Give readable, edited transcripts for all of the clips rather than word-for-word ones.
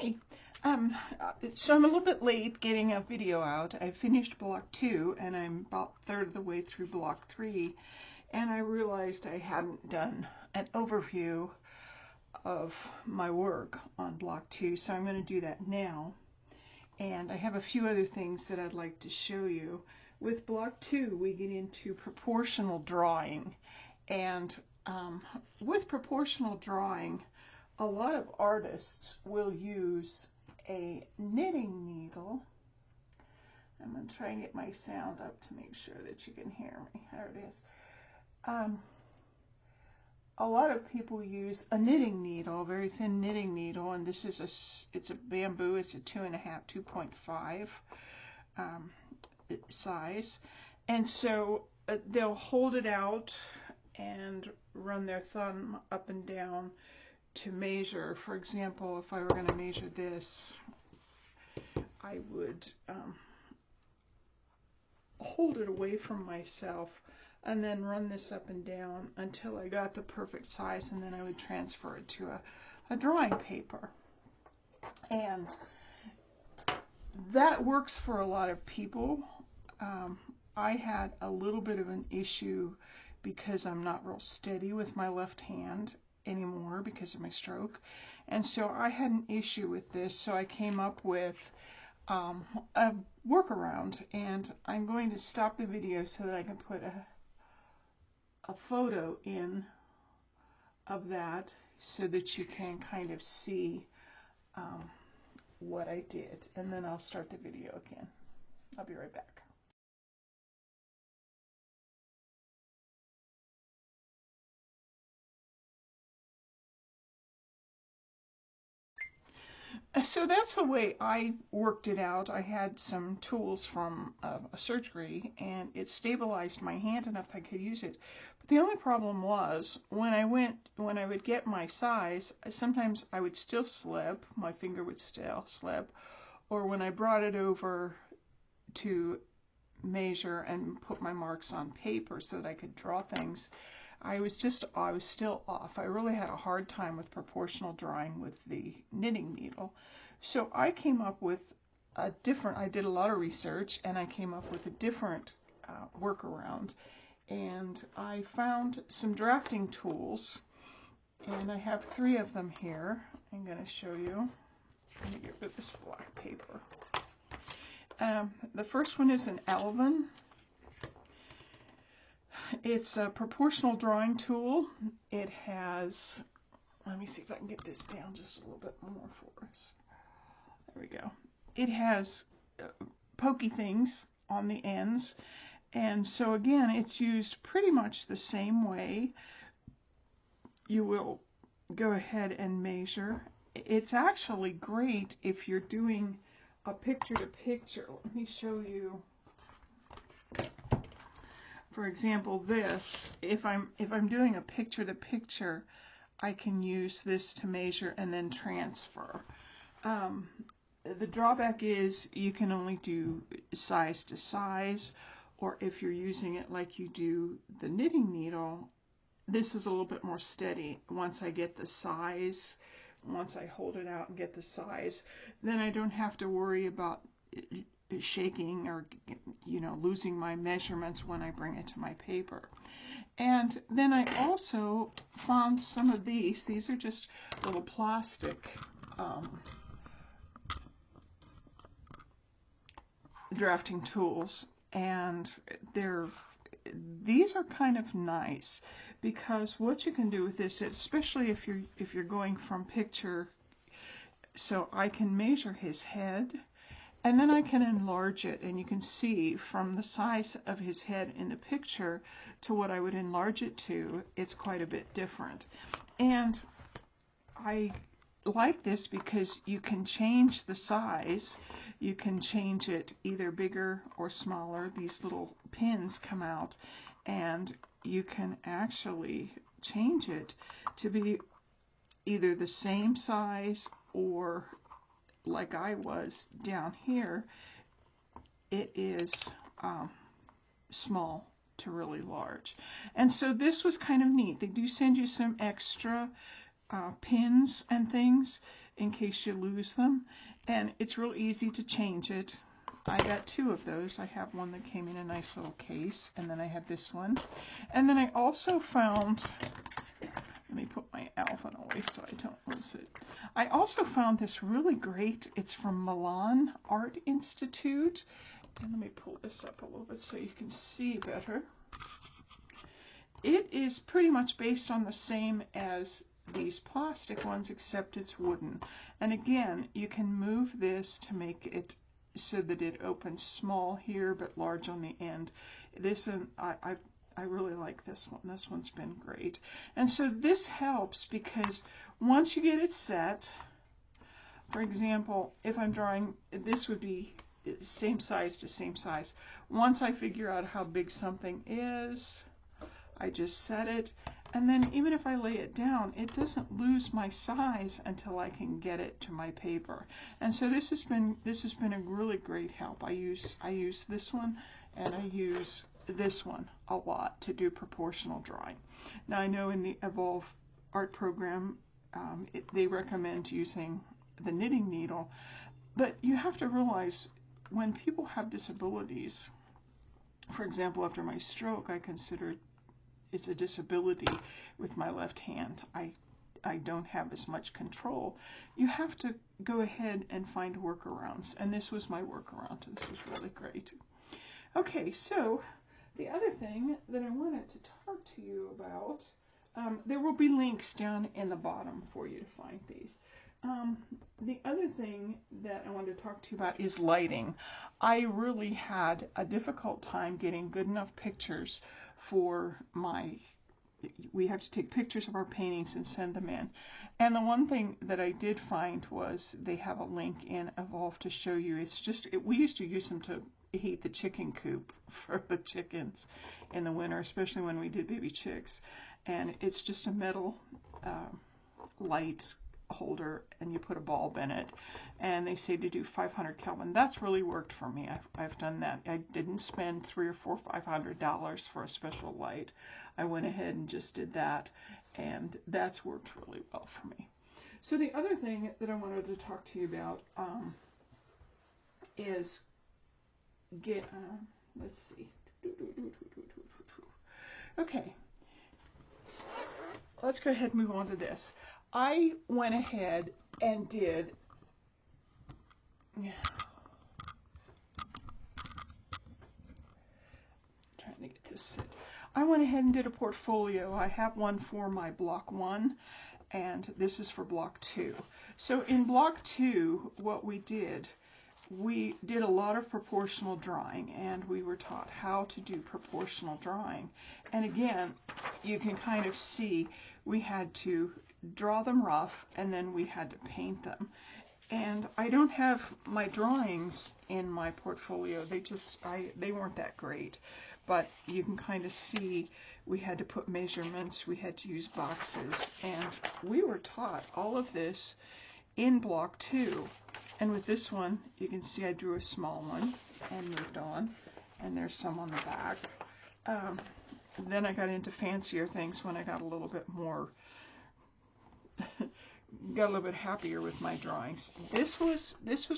Hi. So I'm a little bit late getting a video out. I finished Block 2 and I'm about a third of the way through Block 3, and I realized I hadn't done an overview of my work on Block 2, so I'm going to do that now. And I have a few other things that I'd like to show you. With Block 2, we get into proportional drawing, and with proportional drawing, a lot of artists will use a knitting needle. I'm going to try and get my sound up to make sure that you can hear me. There it is. A lot of people use a knitting needle, a very thin knitting needle, and this is it's a bamboo. It's a 2.5 size, and so they'll hold it out and run their thumb up and down to measure. For example, if I were going to measure this, I would hold it away from myself and then run this up and down until I got the perfect size, and then I would transfer it to a drawing paper. And that works for a lot of people. I had a little bit of an issue because I'm not real steady with my left hand anymore because of my stroke, and so I had an issue with this, so I came up with a workaround, and I'm going to stop the video so that I can put a photo in of that so that you can kind of see what I did, and then I'll start the video again. I'll be right back. So that's the way I worked it out. I had some tools from a surgery, and it stabilized my hand enough I could use it. But the only problem was when I would get my size, sometimes I would still slip, my finger would still slip, or when I brought it over to measure and put my marks on paper so that I could draw things, I was still off. I really had a hard time with proportional drawing with the knitting needle. So I came up with I did a lot of research, and I came up with a different workaround. And I found some drafting tools, and I have 3 of them here. I'm going to show you. Let me get rid of this black paper. The first one is an Alvin. It's a proportional drawing tool. It has, let me see if I can get this down just a little bit more for us. There we go. It has pokey things on the ends, and so again, it's used pretty much the same way. You will go ahead and measure. It's actually great if you're doing a picture-to-picture. Let me show you. For example, this, if I'm doing a picture-to-picture, I can use this to measure and then transfer. The drawback is you can only do size to size, or if you're using it like you do the knitting needle, this is a little bit more steady. Once I get the size, once I hold it out and get the size, then I don't have to worry about shaking or losing my measurements when I bring it to my paper. And then I also found some of these. These are just little plastic drafting tools, and these are kind of nice because what you can do with this, especially if you're going from picture, so I can measure his head, and then I can enlarge it, and you can see from the size of his head in the picture to what I would enlarge it to, it's quite a bit different. And I like this because you can change the size. You can change it either bigger or smaller. These little pins come out, and you can actually change it to be either the same size, or like I was down here, it is small to really large. And so this was kind of neat. They do send you some extra pins and things in case you lose them. And it's real easy to change it. I got 2 of those. I have one that came in a nice little case, and then I have this one. And then I also found, let me put my Alvin away so I don't lose it. I also found this really great, it's from Milan Art Institute. And let me pull this up a little bit so you can see better. It is pretty much based on the same as these plastic ones, except it's wooden. And again, you can move this to make it so that it opens small here but large on the end. This, and I really like this one. This one's been great. And so this helps because once you get it set, for example, if I'm drawing, this would be same size to same size. Once I figure out how big something is, I just set it, and then even if I lay it down, it doesn't lose my size until I can get it to my paper. And so this has been a really great help. I use this one, and I use this one a lot to do proportional drawing. Now I know in the Evolve art program, they recommend using the knitting needle, but you have to realize when people have disabilities, for example, after my stroke, I consider it's a disability with my left hand. I don't have as much control. You have to go ahead and find workarounds, and this was my workaround. This was really great. Okay, so the other thing that I wanted to talk to you about, there will be links down in the bottom for you to find these. The other thing that I wanted to talk to you about is lighting. I really had a difficult time getting good enough pictures for we have to take pictures of our paintings and send them in. And the one thing that I did find was they have a link in Evolve to show you. It's just, we used to use them to heat the chicken coop for the chickens in the winter, especially when we did baby chicks. And it's just a metal light holder, and you put a bulb in it, and they say to do 500 Kelvin. That's really worked for me. I've done that. I didn't spend $300 or $500 for a special light. I went ahead and just did that, and that's worked really well for me. So the other thing that I wanted to talk to you about is let's see. Okay, let's go ahead and move on to this. I went ahead and did trying to get this set. I went ahead and did a portfolio. I have one for my Block 1, and this is for Block 2. So in Block 2, what we did a lot of proportional drawing, and we were taught how to do proportional drawing. And again, you can kind of see we had to draw them rough, and then we had to paint them. And I don't have my drawings in my portfolio. They weren't that great, but you can kind of see we had to put measurements, we had to use boxes, and we were taught all of this in Block 2. And with this one, you can see I drew a small one and moved on, and there's some on the back. Then I got into fancier things when I got a little bit more got a little bit happier with my drawings. This was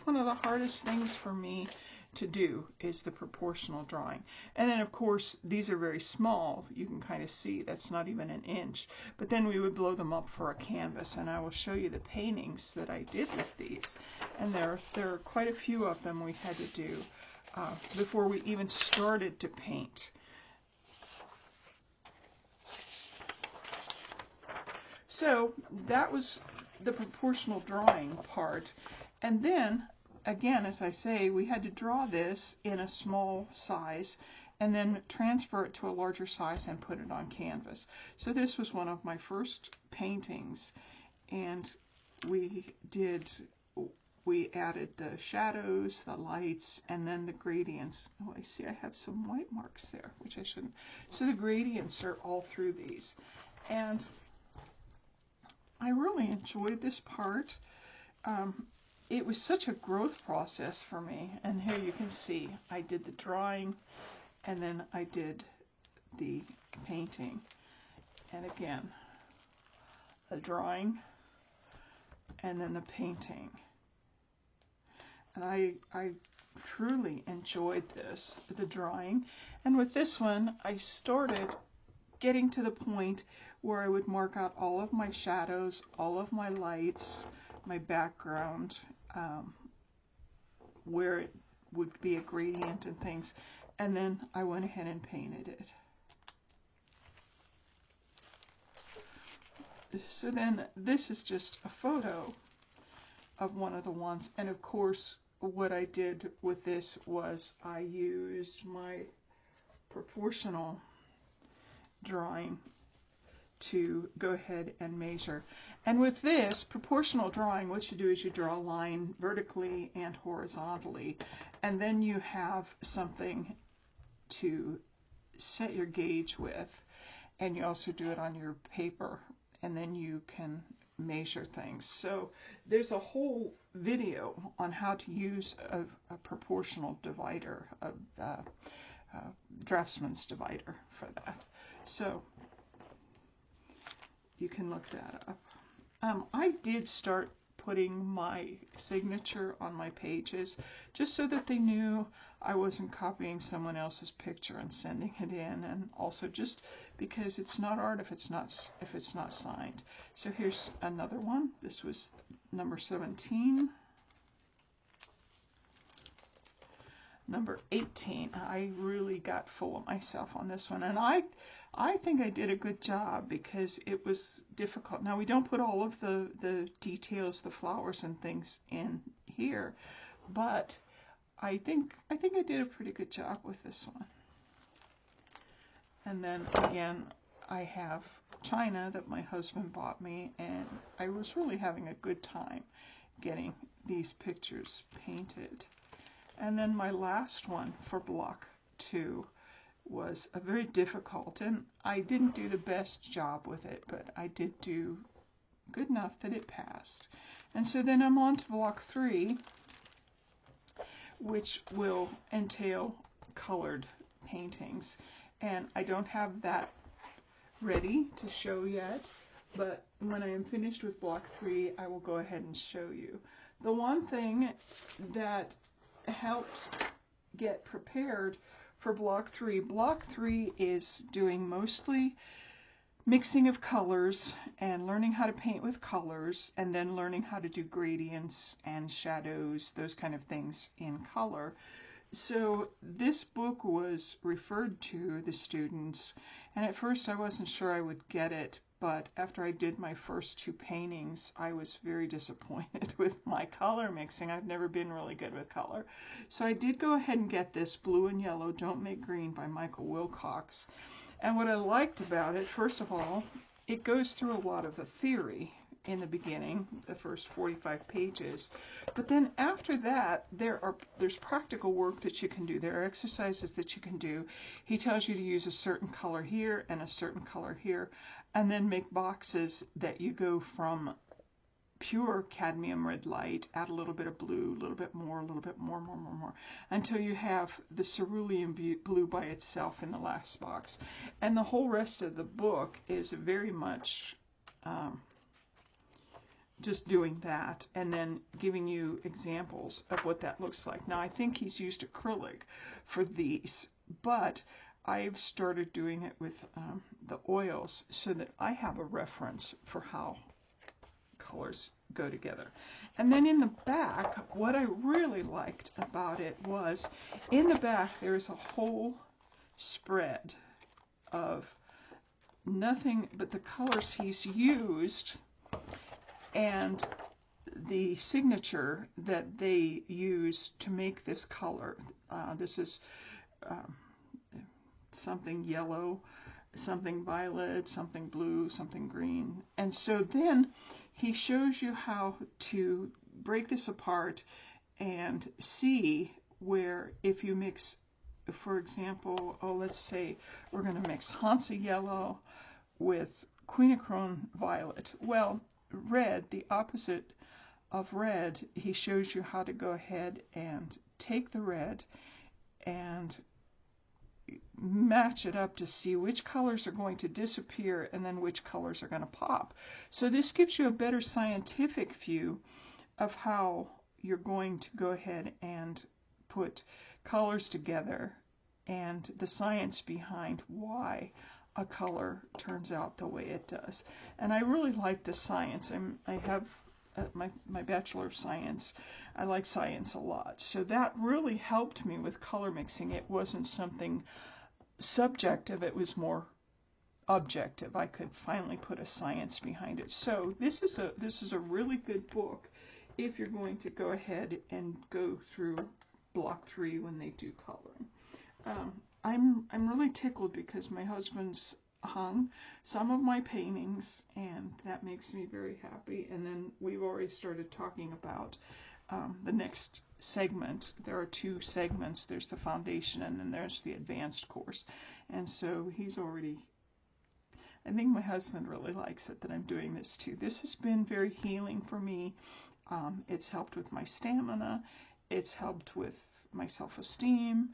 one of the hardest things for me to do, is the proportional drawing. And then of course these are very small. You can kind of see that's not even an inch. But then we would blow them up for a canvas, and I will show you the paintings that I did with these. And there are quite a few of them we had to do before we even started to paint. So that was the proportional drawing part. And then, again, as I say, we had to draw this in a small size and then transfer it to a larger size and put it on canvas. So this was one of my first paintings, and we added the shadows, the lights, and then the gradients. Oh, I see I have some white marks there, which I shouldn't. So the gradients are all through these. And I really enjoyed this part. It was such a growth process for me. And here you can see I did the drawing, and then I did the painting. And again, a drawing, and then the painting. And I truly enjoyed the drawing. And with this one, I started getting to the point where I would mark out all of my shadows, all of my lights, my background, where it would be a gradient and things. And then I went ahead and painted it. So then this is just a photo of one of the ones. And of course, what I did with this was I used my proportional drawing to go ahead and measure. And with this proportional drawing, what you do is you draw a line vertically and horizontally, and then you have something to set your gauge with, and you also do it on your paper, and then you can measure things. So there's a whole video on how to use a proportional divider, a draftsman's divider for that. So you can look that up. I did start putting my signature on my pages just so that they knew I wasn't copying someone else's picture and sending it in, and also just because it's not art if it's not signed. So here's another one. This was number 17. Number 18. I really got full of myself on this one, and I think I did a good job because it was difficult. Now we don't put all of the details, the flowers and things in here, but I think I did a pretty good job with this one. And then again, I have china that my husband bought me, and I was really having a good time getting these pictures painted. And then my last one for Block 2 was a very difficult, and I didn't do the best job with it, but I did do good enough that it passed. And so then I'm on to Block 3, which will entail colored paintings. And I don't have that ready to show yet, but when I am finished with Block 3, I will go ahead and show you. The one thing that helps get prepared for Block 3. Block 3 is doing mostly mixing of colors and learning how to paint with colors, and then learning how to do gradients and shadows, those kind of things in color. So this book was referred to the students, and at first I wasn't sure I would get it, but after I did my first 2 paintings, I was very disappointed with my color mixing. I've never been really good with color. So I did go ahead and get this Blue and Yellow, Don't Make Green by Michael Wilcox. And what I liked about it, first of all, it goes through a lot of the theory in the beginning, the first 45 pages. But then after that, there's practical work that you can do. There are exercises that you can do. He tells you to use a certain color here and a certain color here, and then make boxes that you go from pure cadmium red light, add a little bit of blue, a little bit more, until you have the cerulean blue by itself in the last box. And the whole rest of the book is very much just doing that, and then giving you examples of what that looks like. Now I think he's used acrylic for these, but I've started doing it with the oils so that I have a reference for how colors go together. And then in the back, what I really liked about it was, in the back there's a whole spread of nothing but the colors he's used and the signature that they use to make this color. This is something yellow, something violet, something blue, something green. And so then he shows you how to break this apart and see where, if you mix, for example, let's say we're going to mix Hansa yellow with quinacridone violet. Well, red, the opposite of red, he shows you how to go ahead and take the red and match it up to see which colors are going to disappear and then which colors are going to pop. So this gives you a better scientific view of how you're going to go ahead and put colors together and the science behind why a color turns out the way it does. And I really like the science. I have my Bachelor of Science. I like science a lot. So that really helped me with color mixing. It wasn't something subjective, it was more objective. I could finally put a science behind it. So this is a really good book if you're going to go ahead and go through Block 3 when they do coloring. I'm really tickled because my husband's hung some of my paintings, and that makes me very happy. And then we've already started talking about the next segment. There are 2 segments. There's the foundation and then there's the advanced course. And so he's already, I think my husband really likes it that I'm doing this too. This has been very healing for me. It's helped with my stamina. It's helped with my self-esteem.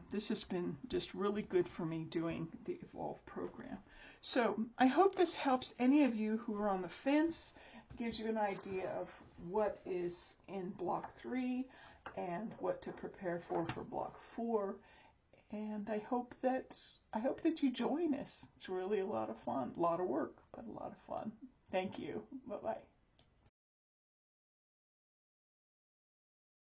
This has been just really good for me doing the Evolve program. So I hope this helps any of you who are on the fence, gives you an idea of what is in Block 3 and what to prepare for Block 4. And I hope that you join us. It's really a lot of fun, a lot of work, but a lot of fun. Thank you. Bye-bye.